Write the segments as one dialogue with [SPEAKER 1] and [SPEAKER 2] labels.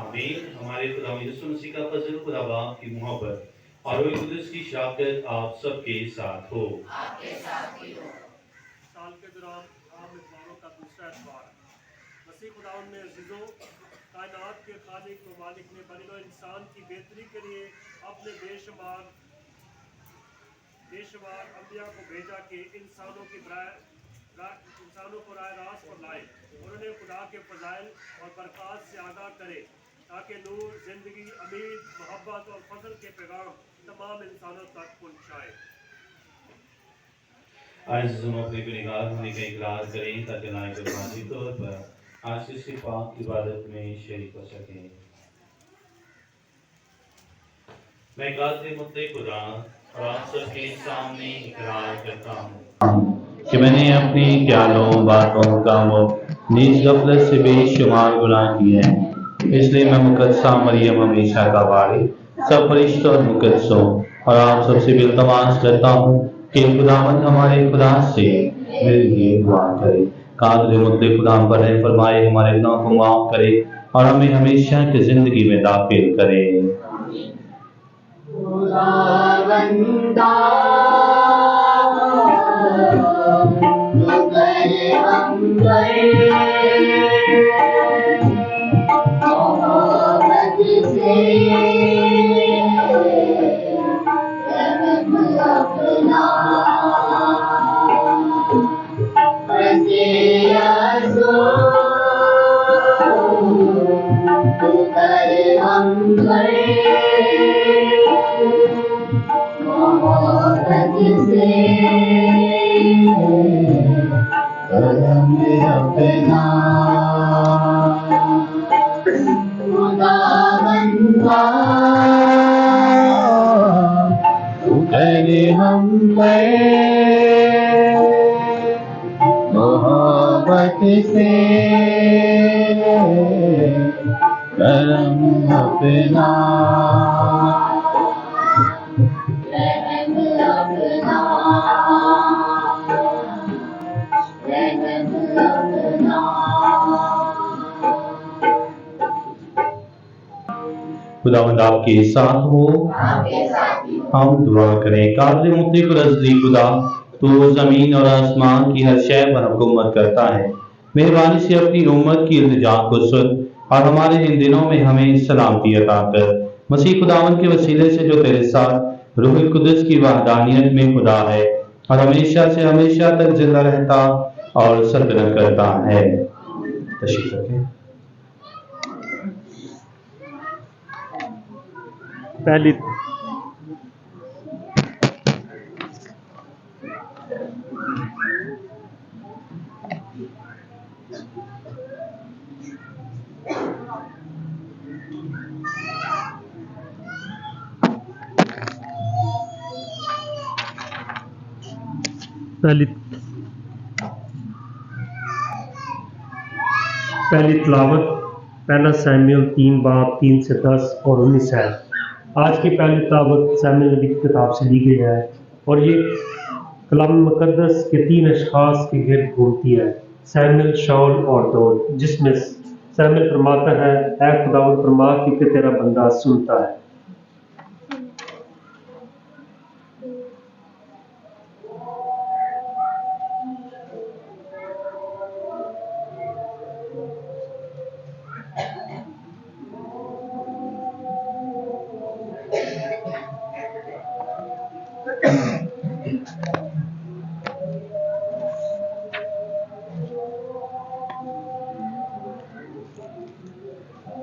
[SPEAKER 1] आमीन। हमारे खुदा यीशु मसीह का फजल, खुदा बाप की मोहब्बत और रूह कुदस की शराकत आप सबके साथ हो।
[SPEAKER 2] साल के दौरान आम इतवारों का दूसरा इतवार मसीह खुदावन में अजीजों, कायनात के खालिक व मालिक ने बनी व इंसान की बेहतरी के लिए अपने बेशुमार अंबिया को भेजा कि इंसानों को राह रास्त पर लाए और उन्हें खुदा के फजाइल और बरकत से आगाह करे, ताकि नूर, जिंदगी, अमीर, मोहब्बत और फजल के पैगाम तमाम इंसानों तक पहुँचाए।
[SPEAKER 1] आज हम अपने गुनहगार होने का इकरार करें ताकि नायक तौर पर आशीष की पाक इबादत में शरीक हो सकें। मैं काज़ी मुद्दे खुदा और आप सबके सामने इकरार करता हूँ कि मैंने अपने ख्यालों, बातों, कामों, निज गफलत से बेशुमार गुनाह किए हैं। इसलिए मैं मुकद्दसा मरियम हमेशा का बारी सब फरिश्तों और मुकद्दसों और आप सबसे बिल्तमास करता हूँ कि खुदावंद हमारे खुदा से मेरे लिए दुआ करे। कादर मुद्दे खुदा पर रहम फरमाए, हमारे गुनाहों को माफ करे और हमें हमेशा की जिंदगी में दाखिल करे। मोहब्बत से करम अपना खुदावंद आपके साथ हो। हम दुआ करें। काबिल मुत्तक़ रज़्क़ी खुदा, तो जमीन और आसमान की हर शय पर हुकूमत करता है। मेहरबानी से अपनी उम्मत की इल्तिजा को सुन और हमारे इन दिनों में हमें सलामती अता कर। मसीह खुदावंद के वसीले से जो तेरे साथ रूह कुदस की वहदानियत में खुदा है और हमेशा से हमेशा तक जिंदा रहता और सल्तनत करता है। तशरीफ रखें।
[SPEAKER 2] पहली तिलावत पहला सैमुएल 3 से 10 और 19 है। आज की पहली तिलावत सैमुएल नबी की किताब से ली गई है और ये कलाम मुकद्दस के 3 अशखास के गिर्द घूमती है, सैमुएल, शाऊल और दाऊद, जिसमें सैमुएल फरमाता है, ऐ खुदावंद फरमा कि तेरा बंदा सुनता है।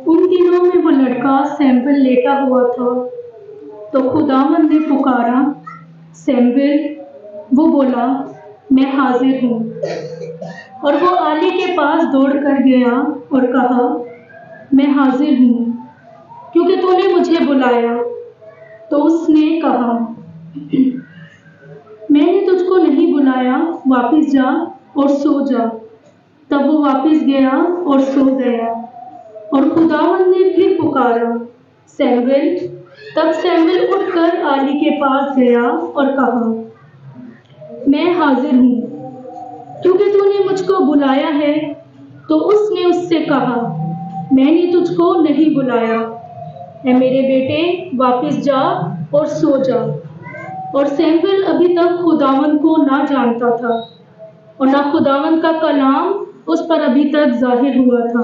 [SPEAKER 3] उन दिनों में वो लड़का सैमुएल लेटा हुआ था, तो खुदावंद ने पुकारा, सैमुएल। वो बोला, मैं हाजिर हूँ। और वो आली के पास दौड़ कर गया और कहा, मैं हाजिर हूँ क्योंकि तूने मुझे बुलाया। तो उसने कहा, मैंने तुझको नहीं बुलाया, वापस जा और सो जा। तब वो वापस गया और सो गया। और खुदावंद ने फिर पुकारा, सैमुएल। तब सैमुएल उठकर आली के पास गया और कहा, मैं हाजिर हूँ क्योंकि तूने मुझको बुलाया है। तो उसने उससे कहा, मैंने तुझको नहीं बुलाया। ऐ मेरे बेटे, वापस जा और सो जा। और सैमुएल अभी तक खुदावंद को ना जानता था और ना खुदावंद का कलाम उस पर अभी तक जाहिर हुआ था।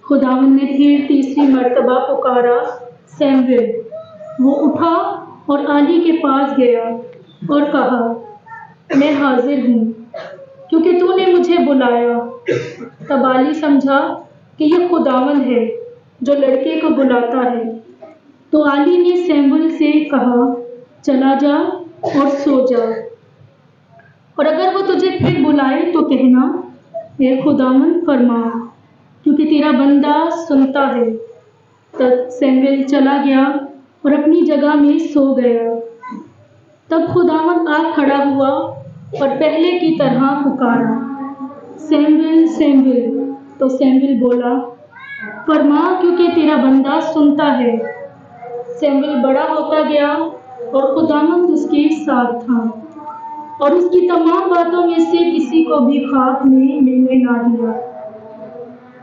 [SPEAKER 3] खुदावंद ने फिर तीसरी मर्तबा पुकारा, सैमुएल। वो उठा और आली के पास गया और कहा, मैं हाजिर हूँ क्योंकि तूने मुझे बुलाया। तब आली समझा कि यह खुदावंद है जो लड़के को बुलाता है। तो आली ने सैमुएल से कहा, चला जा और सो जा। और अगर वो तुझे फिर बुलाए तो कहना, हे खुदावंद फरमा, क्योंकि तेरा बंदा सुनता है। तब सैमुएल चला गया और अपनी जगह में सो गया। तब खुदावंद आ खड़ा हुआ और पहले की तरह पुकारा, सैमुएल, सैमुएल। तो सैमुएल बोला, फरमा, क्योंकि तेरा बंदा सुनता है। सैमुएल बड़ा होता गया और खुदावंद उसके साथ था और उसकी तमाम बातों में से किसी को भी ख्वाब में मिलने ना दिया।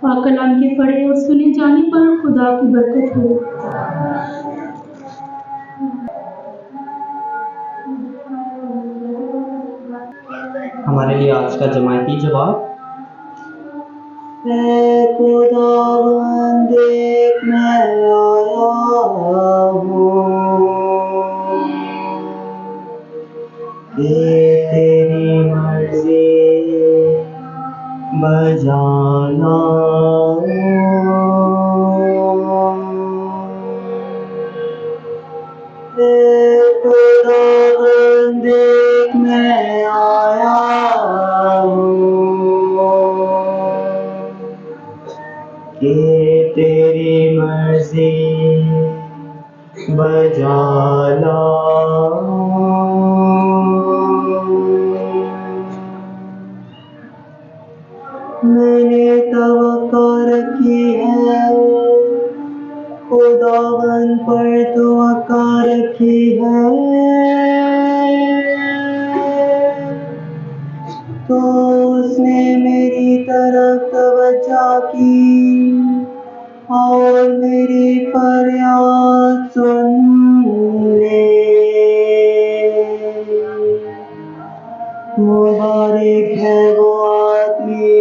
[SPEAKER 3] पाक कलाम के पढ़े और सुने जाने पर खुदा की बरकत हो।
[SPEAKER 4] हमारे लिए आज का जमायती जवाब, ऐ खुदावंद देख मैं आया हूँ कि तेरी मर्जी बजाना ऐ खुदावंद देख मैं आया कि तेरी मर्जी बजाना। मैंने तवक्को रखी है, खुदावंद पर तवक्को रखी है। तो उसने मेरी तरफ तवज्जो की और मेरी फरियाद सुन ले। मुबारक है वो आदमी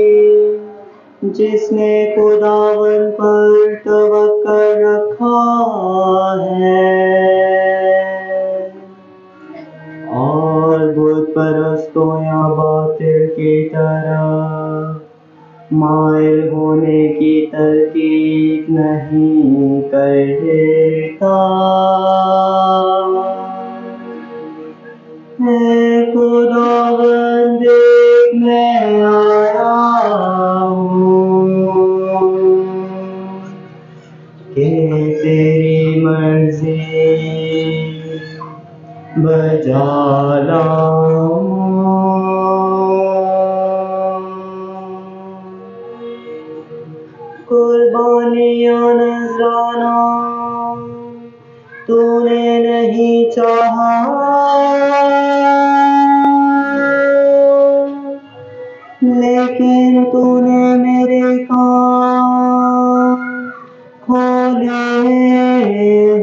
[SPEAKER 4] जिसने खुदावंद पर तवक्को रखा है और बुत परस्तों या बातिल की तरह माइल होने की तरकीब नहीं करता। ऐ खुदावंद देख मैं आया हूँ कि तेरी मर्जी बजाना। कुर्बानियाँ नजराना तूने नहीं चाहा, लेकिन तूने मेरे कान खोले हैं।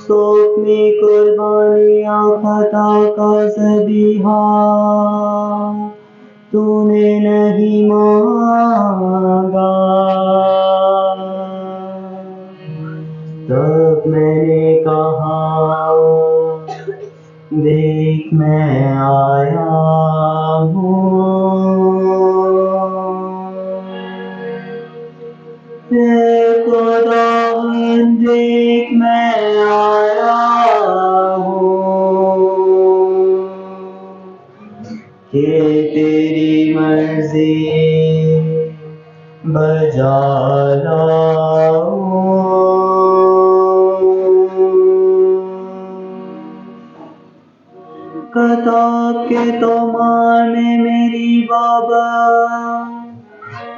[SPEAKER 4] सौंपनी कुर्बानियाँ खता का ज़बीहा तूने नहीं मांगा। तब मैंने कहा, देख मैं आया हूँ। ऐ खुदावंद देख मैं आया हूँ कि तेरी मर्जी बजा लाऊं। किताब के तोमान में मेरी बाबा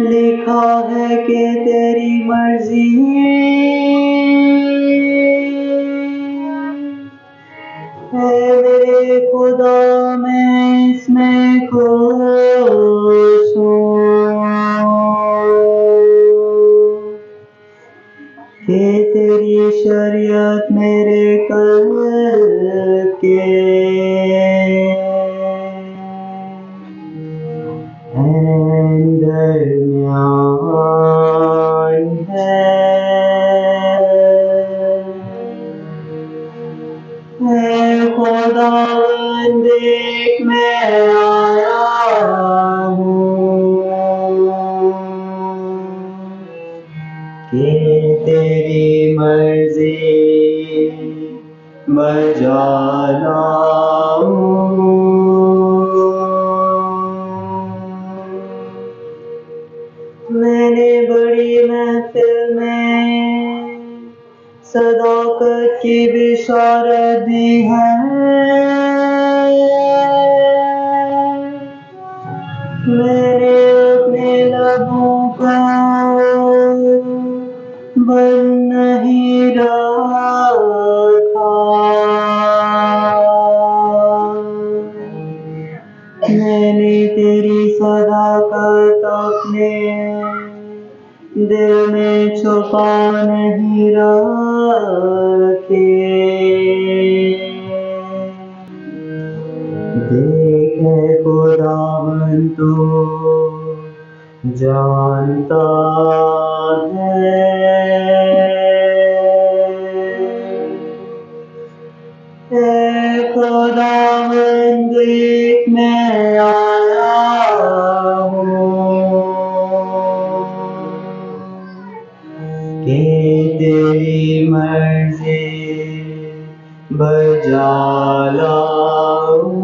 [SPEAKER 4] लिखा है कि तेरी मर्जी है मेरे खुदा, मैं इसमें खुश हूँ कि तेरी शरीयत मेरे कल्ब के दरमियान है। खुदावंद देख मैं आया हूँ कि तेरी मर्जी बजा लाऊं। मैंने बड़ी महफिल में सदाकत की बिशारत दी है। मैंने अपने लबों का बंद नहीं रखा। मैंने तेरी सदाकत अपने दिल में छुपा नहीं रखी। देख खुदावन तू जानता है खुदावन देख मैं आया हूँ कि तेरी मर्जी बजा लाऊं।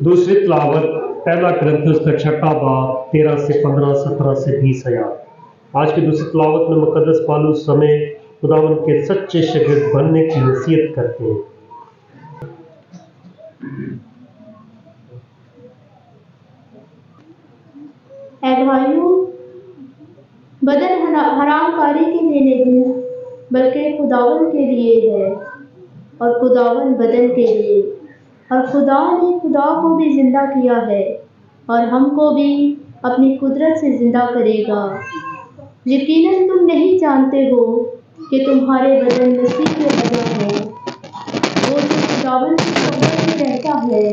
[SPEAKER 2] दूसरी तिलावत पहला कुरिन्थियों का 6वां बाब 13 से 15, 17 से 20 आयत। आज की दूसरी तिलावत में मुकद्दस पौलुस हमें खुदावंद के सच्चे शागिर्द बनने की नसीहत करते हैं।
[SPEAKER 3] ऐ भाइयों, बदन हरामकारी के लिए नहीं बल्कि खुदावन के लिए है और खुदावन बदन के लिए। और खुदा ने खुदा को भी जिंदा किया है और हमको भी अपनी कुदरत से जिंदा करेगा। यकीनन तुम नहीं जानते हो कि तुम्हारे बदन मसीह के बदन है। वो जो खुदावन की कब्र में रहता है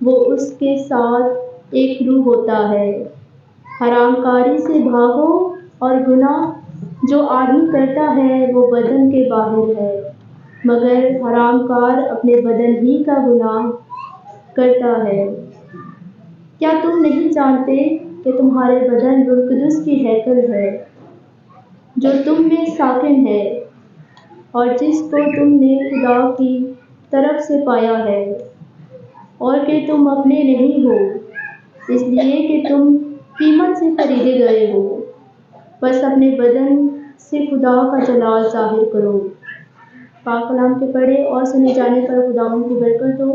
[SPEAKER 3] वो उसके साथ एक रूह होता है। हरामकारी से भागो और गुनाह जो आदमी करता है वो बदन के बाहर है, मगर हरामकार अपने बदन ही का गुनाह करता है। क्या तुम नहीं जानते कि तुम्हारे बदन रूह कुदुस की हैकल है जो तुम में साकिन है और जिसको तुमने खुदा की तरफ से पाया है, और कि तुम अपने नहीं हो इसलिए कि तुम कीमत से खरीदे गए हो। बस अपने बदन से खुदा का जलाल जाहिर करो। पाक कलाम के पढ़े और सुने जाने पर खुदावंद की बरकत हो।